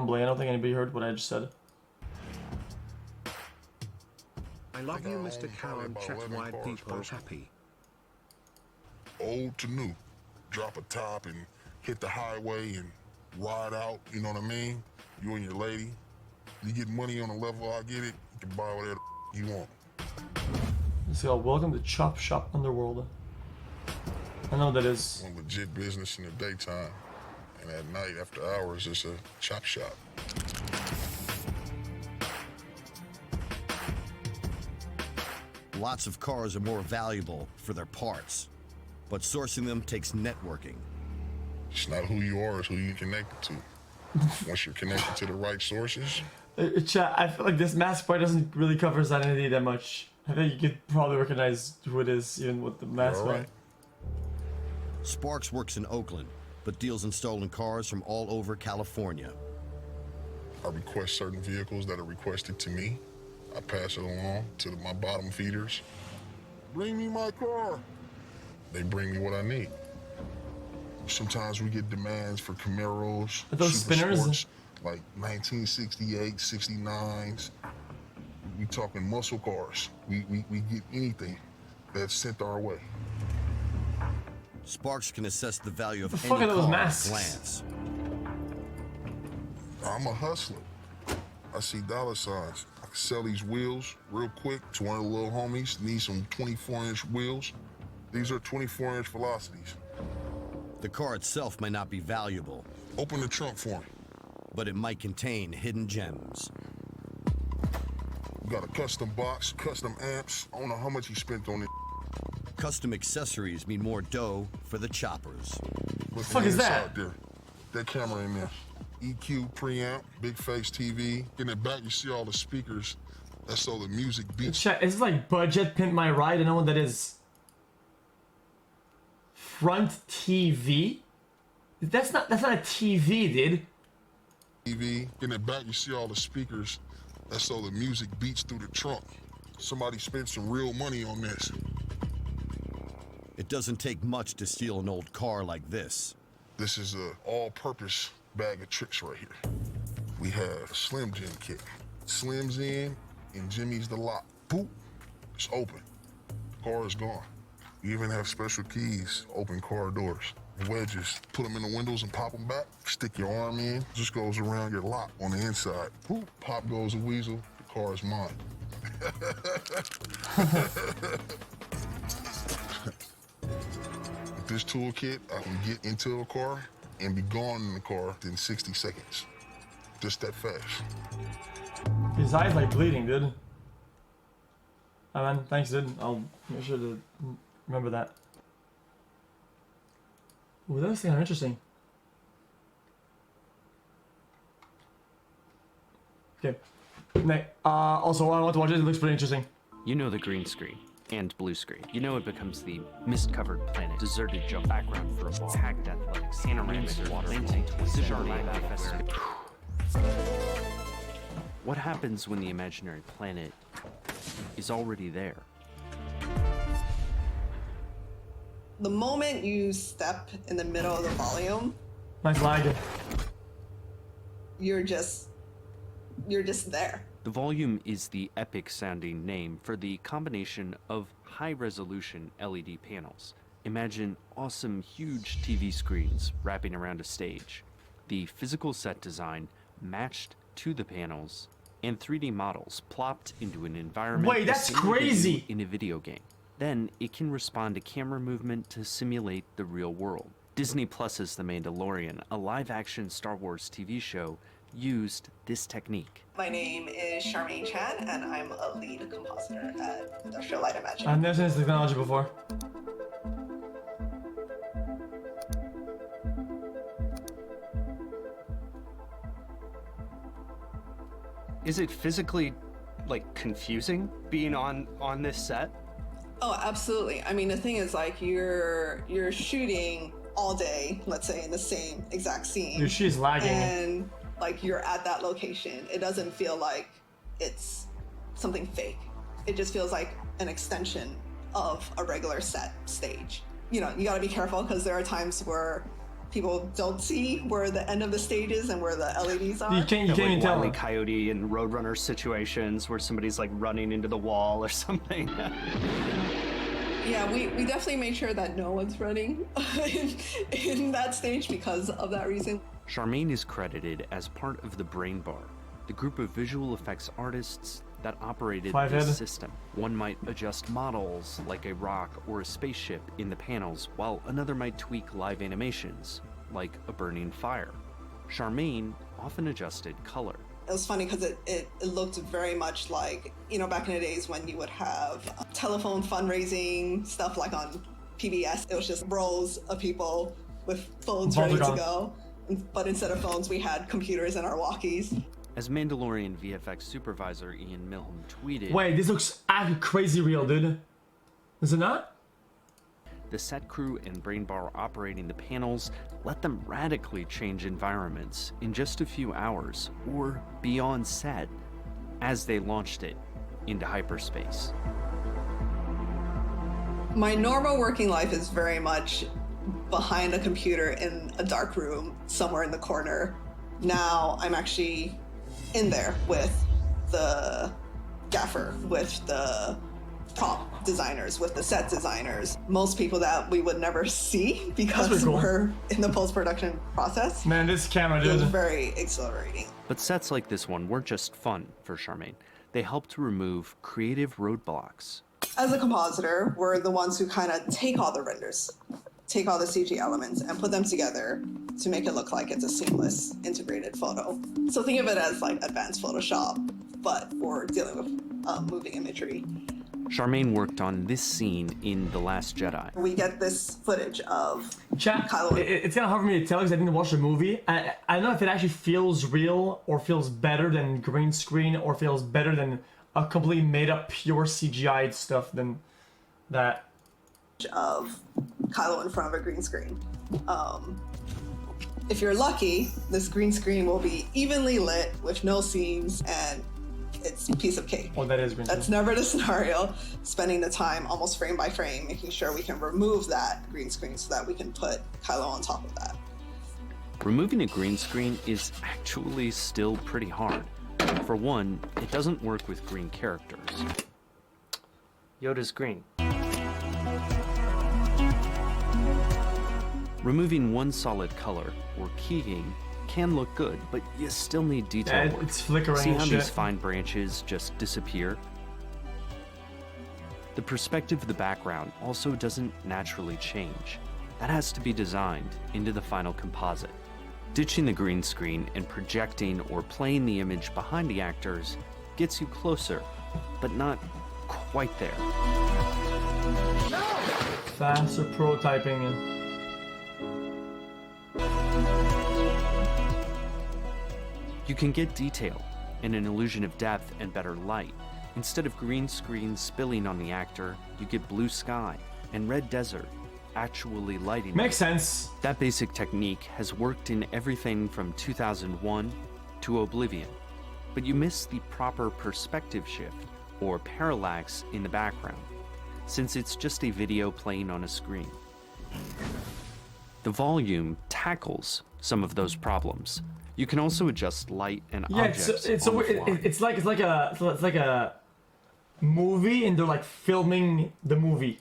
mumbling. I don't think anybody heard what I just said. I love you, Mr. Cow, and check why people happy. Old to new. Drop a top and hit the highway and ride out, you know what I mean? You and your lady. You get money on the level I get it, you can buy whatever you want. Let's go. Welcome to Chop Shop Underworld. I know what that is. One legit business in the daytime, and at night after hours, it's a chop shop. Lots of cars are more valuable for their parts, but sourcing them takes networking. It's not who you are, it's who you connected to. Once you're connected to the right sources. Chat, I feel like this mask part doesn't really cover his identity that much. I think you could probably recognize who it is, even with the mask on. Sparks works in Oakland, but deals in stolen cars from all over California. I request certain vehicles that are requested to me. I pass it along to my bottom feeders. Bring me my car. They bring me what I need. Sometimes we get demands for Camaros, are those spinners? sports, like 1968, 69s. We talking muscle cars. We get anything that's sent our way. Sparks can assess the value of any car at a glance. I'm a hustler. I see dollar signs. I can sell these wheels real quick to one of the little homies. Need some 24-inch wheels. These are 24-inch velocities. The car itself may not be valuable. Open the trunk for me. But it might contain hidden gems. We got a custom box, custom amps. I don't know how much you spent on it. Custom accessories mean more dough for the choppers. What the fuck is that? There. That camera in there. EQ preamp, big face TV. In the back, you see all the speakers. That's all the music beats. Chat, is this like Budget Pimp My Ride? I know what that is. Front TV? That's not a TV, dude. TV. In the back, you see all the speakers. That's all the music beats through the trunk. Somebody spent some real money on this. It doesn't take much to steal an old car like this. This is a all-purpose bag of tricks right here. We have a Slim Jim kit. Slim's in and Jimmy's the lock. Boop, it's open. Car is gone. We even have special keys, open car doors. Wedges, put them in the windows and pop them back. Stick your arm in, just goes around your lock on the inside. Boop, pop goes a weasel, the car is mine. With this toolkit, I can get into a car and be gone in the car in 60 seconds. Just that fast. His eyes like bleeding, dude. Oh man, thanks, dude. I'll make sure to remember that. Ooh, that's kind of interesting. Okay. Also, I want to watch it. It looks pretty interesting. You know the green screen and blue screen. You know it becomes the mist-covered planet, deserted jump background for a ball, hacked athletics, panoramic waterfall, What happens when the imaginary planet is already there? The moment you step in the middle of the volume, Nice lag. you're just there. The volume is the epic-sounding name for the combination of high-resolution LED panels. Imagine awesome, huge TV screens wrapping around a stage. The physical set design matched to the panels, and 3D models plopped into an environment. Wait, that's crazy! In a video game. Then it can respond to camera movement to simulate the real world. Disney Plus's The Mandalorian, a live-action Star Wars TV show, used this technique. My name is Charmaine Chan, and I'm a lead compositor at Industrial Light and Magic. I've never seen this technology before. Is it physically, like, confusing being on this set? Oh, absolutely. I mean, the thing is, like, you're shooting all day, let's say, in the same exact scene. Dude, she's lagging. And, like, you're at that location. It doesn't feel like it's something fake. It just feels like an extension of a regular set stage. You know, you gotta be careful because there are times where people don't see where the end of the stage is and where the LEDs are. You can't Like even tell. Wile E. Coyote and Roadrunner situations where somebody's like running into the wall or something. Yeah, we definitely make sure that no one's running in that stage because of that reason. Charmaine is credited as part of the Brain Bar, the group of visual effects artists that operated Five-head. this system. One might adjust models, like a rock or a spaceship, in the panels, while another might tweak live animations, like a burning fire. Charmaine often adjusted color. It was funny because it looked very much like, back in the days when you would have telephone fundraising stuff like on PBS. It was just rows of people with phones ready to go. But instead of phones, we had computers and our walkies. As Mandalorian VFX supervisor Ian Milham tweeted, Wait, this looks crazy real, dude. Is it not? the set crew and Brain Bar operating the panels let them radically change environments in just a few hours or beyond set as they launched it into hyperspace. My normal working life is very much behind a computer in a dark room somewhere in the corner. Now I'm actually in there with the gaffer, with the prop designers, with the set designers, most people that we would never see because cool. we're in the post-production process. Man, this camera, It was dude. very exhilarating. But sets like this one weren't just fun for Charmaine. They helped to remove creative roadblocks. As a compositor, we're the ones who kind of take all the renders, take all the CG elements and put them together to make it look like it's a seamless integrated photo. So think of it as like advanced Photoshop, but we're dealing with moving imagery. Charmaine worked on this scene in The Last Jedi. We get this footage of Chat, Kylo. it's kind of hard for me to tell because I didn't watch the movie. I don't know if it actually feels real or feels better than green screen or feels better than a completely made up pure CGI stuff than that. Of Kylo in front of a green screen. If you're lucky, this green screen will be evenly lit with no seams and it's a piece of cake. Oh, that is green That's screen. never the scenario. Spending the time almost frame by frame, making sure we can remove that green screen so that we can put Kylo on top of that. Removing a green screen is actually still pretty hard. For one, it doesn't work with green characters. Yoda's green. Removing one solid color, or keying, can look good, but you still need detail Yeah, work. it's flickering See and how shit. these fine branches just disappear? The perspective of the background also doesn't naturally change. That has to be designed into the final composite. Ditching the green screen and projecting or playing the image behind the actors gets you closer, but not quite there. Faster prototyping. You can get detail and an illusion of depth and better light. Instead of green screen spilling on the actor, you get blue sky and red desert actually lighting. Makes sense. That basic technique has worked in everything from 2001 to Oblivion, but you miss the proper perspective shift or parallax in the background, since it's just a video playing on a screen. The volume tackles some of those problems. You can also adjust light and Yeah, objects it's on the fly. it's like a movie, and they're like filming the movie.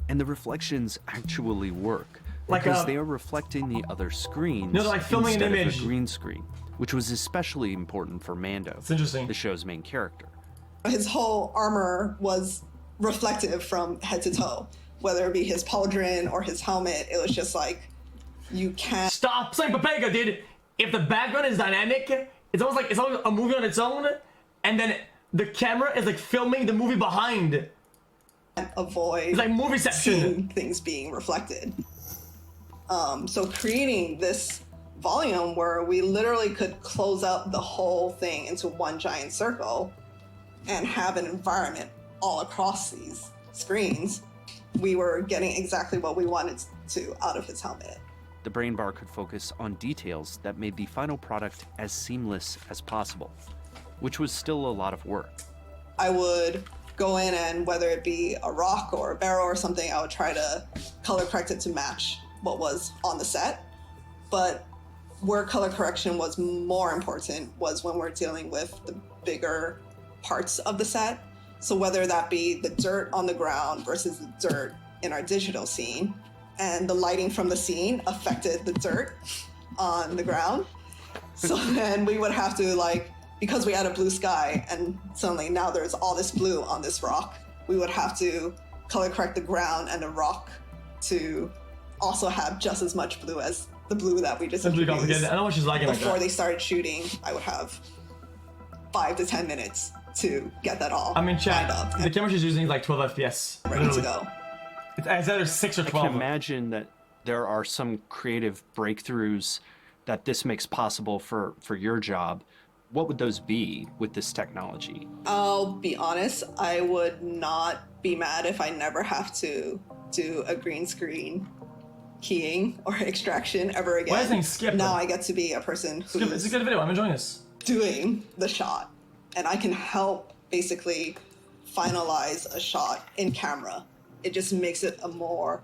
And the reflections actually work, Like because a- they are reflecting the other screens No, they're like filming an instead image. of a green screen, which was especially important for Mando, It's interesting. the show's main character. His whole armor was reflective from head to toe, whether it be his pauldron or his helmet. It was just like, you can't Stop saying Papega, dude. If the background is dynamic, it's almost like a movie on its own, and then the camera is like filming the movie behind. avoid It's like movie section. seeing things being reflected. So creating this volume where we literally could close up the whole thing into one giant circle and have an environment all across these screens, we were getting exactly what we wanted to out of his helmet. The Brain Bar could focus on details that made the final product as seamless as possible, which was still a lot of work. I would go in and whether it be a rock or a barrel or something, I would try to color correct it to match what was on the set. But where color correction was more important was when we're dealing with the bigger parts of the set. So whether that be the dirt on the ground versus the dirt in our digital scene, and the lighting from the scene affected the dirt on the ground. So then we would have to, like, because we had a blue sky and suddenly now there's all this blue on this rock, we would have to color correct the ground and the rock to also have just as much blue as the blue that we just Simply introduced. complicated. I know what she's liking. Before Like they started shooting, I would have 5 to 10 minutes to get that all I mean, chat. lined up The and camera she's using is like 12 FPS. ready to Literally. go. It's either 6 or I 12. can imagine that there are some creative breakthroughs that this makes possible for your job. What would those be with this technology? I'll be honest, I would not be mad if I never have to do a green screen keying or extraction ever again. Why is it skip? Now I get to be a person It's a who's good video. I'm enjoying this. doing the shot, and I can help basically finalize a shot in camera. It just makes it a more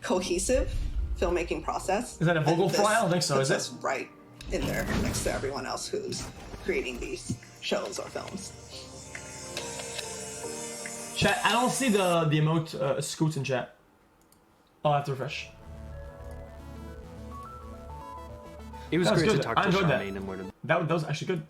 cohesive filmmaking process. Is that a vocal And this fry? I don't think so, puts is it? us right in there next to everyone else who's creating these shows or films. Chat, I don't see the emote scoots in chat. I'll have to refresh. It was That was great to good. talk I to enjoyed that. Charmaine and learn That was actually good.